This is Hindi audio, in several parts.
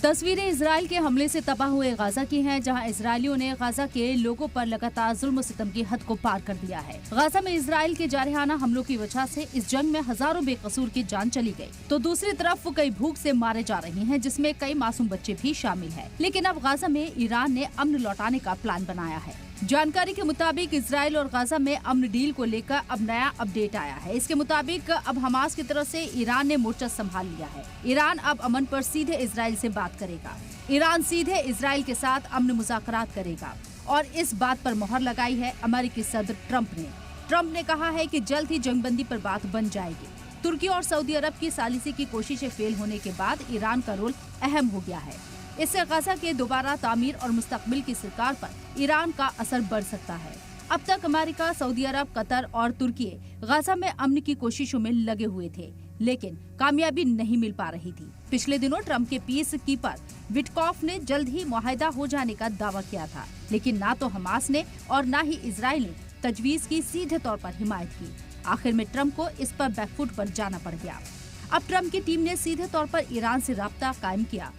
तस्वीरें इजराइल के हमले से तबाह हुए गाजा की हैं, जहां इजरायलियों ने गाजा के लोगों पर लगातार जुल्म सितम की हद को पार कर दिया है। गाजा में इजराइल के जारहाना हमलों की वजह से इस जंग में हजारों बेकसूर की जान चली गई, तो दूसरी तरफ कई भूख से मारे जा रहे हैं, जिसमें कई मासूम बच्चे भी शामिल हैं। लेकिन अब गाजा में ईरान ने अमन लौटाने का प्लान बनाया है। जानकारी के मुताबिक इजराइल और गाजा में अमन डील को लेकर अब नया अपडेट आया है। इसके मुताबिक अब हमास की तरफ से ईरान ने मोर्चा संभाल लिया है। ईरान अब अमन पर सीधे इजराइल से बात करेगा। ईरान सीधे इजराइल के साथ अमन मुज़ाकरात करेगा और इस बात पर मोहर लगाई है अमेरिकी सदर ट्रंप ने। ट्रंप ने कहा है कि जल्द ही जंगबंदी पर बात बन जाएगी। तुर्की और सऊदी अरब की सालिसी की कोशिशें फेल होने के बाद ईरान का रोल अहम हो गया है। इससे गाजा के दोबारा तामीर और मुस्तकबिल की सरकार पर ईरान का असर बढ़ सकता है। अब तक अमेरिका, सऊदी अरब, कतर और तुर्की गाजा में अमन की कोशिशों में लगे हुए थे, लेकिन कामयाबी नहीं मिल पा रही थी। पिछले दिनों ट्रंप के पीस कीपर विटकॉफ ने जल्द ही मुआहदा हो जाने का दावा किया था, लेकिन ना तो हमास ने और ना ही इजराइल ने तजवीज की सीधे तौर पर हिमायत की। आखिर में ट्रंप को इस पर बैकफुट पर जाना पड़ गया। अब ट्रंप की टीम ने सीधे तौर पर ईरान से राब्ता कायम किया।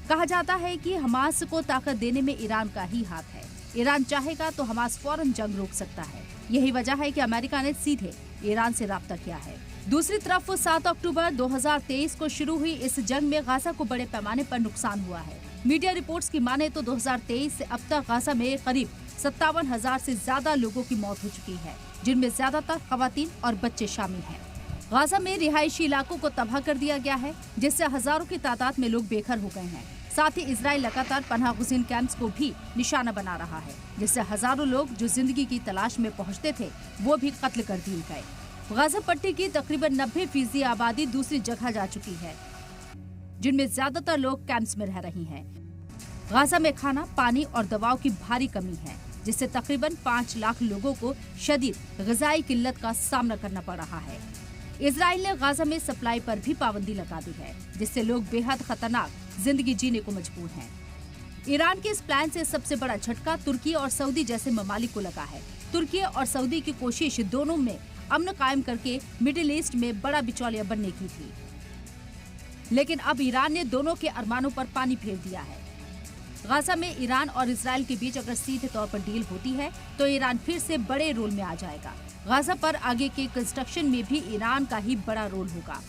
कहा जाता है कि हमास को ताकत देने में ईरान का ही हाथ है। ईरान चाहेगा तो हमास फौरन जंग रोक सकता है। यही वजह है कि अमेरिका ने सीधे ईरान से राब्ता किया है। दूसरी तरफ 7 अक्टूबर 2023 को शुरू हुई इस जंग में गाजा को बड़े पैमाने पर नुकसान हुआ है। मीडिया रिपोर्ट्स की माने तो 2023 से अब तक गाजा में करीब 57,000 से ज्यादा लोगों की मौत हो चुकी है, जिनमें ज्यादातर खवातीन और बच्चे शामिल हैं। गाजा में रिहायशी इलाकों को तबाह कर दिया गया है, जिससे हजारों की तादाद में लोग बेघर हो गए हैं। साथ ही इजराइल लगातार पनाह गुज़ीन कैंप्स को भी निशाना बना रहा है, जिससे हजारों लोग जो जिंदगी की तलाश में पहुंचते थे वो भी कत्ल कर दिए गए। गाजा पट्टी की तकरीबन 90% आबादी दूसरी जगह जा चुकी है, जिनमें ज्यादातर लोग कैंप्स में रह रही हैं। गाजा में खाना, पानी और दवाओं की भारी कमी है, जिससे तकरीबन 5 लाख लोगों को शदीद ग़िज़ाई किल्लत का सामना करना पड़ रहा है। इजराइल ने गाजा में सप्लाई पर भी पाबंदी लगा दी है, जिससे लोग बेहद खतरनाक जिंदगी जीने को मजबूर हैं। ईरान के इस प्लान से सबसे बड़ा झटका तुर्की और सऊदी जैसे ममालिक को लगा है। तुर्की और सऊदी की कोशिश दोनों में अमन कायम करके मिडिल ईस्ट में बड़ा बिचौलिया बनने की थी, लेकिन अब ईरान ने दोनों के अरमानों पर पानी फेर दिया है। गाजा में ईरान और इजराइल के बीच अगर सीधे तौर पर डील होती है तो ईरान फिर से बड़े रोल में आ जाएगा। गाजा पर आगे के कंस्ट्रक्शन में भी ईरान का ही बड़ा रोल होगा।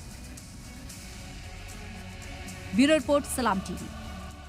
ब्यूरो रिपोर्ट, सलाम टीवी।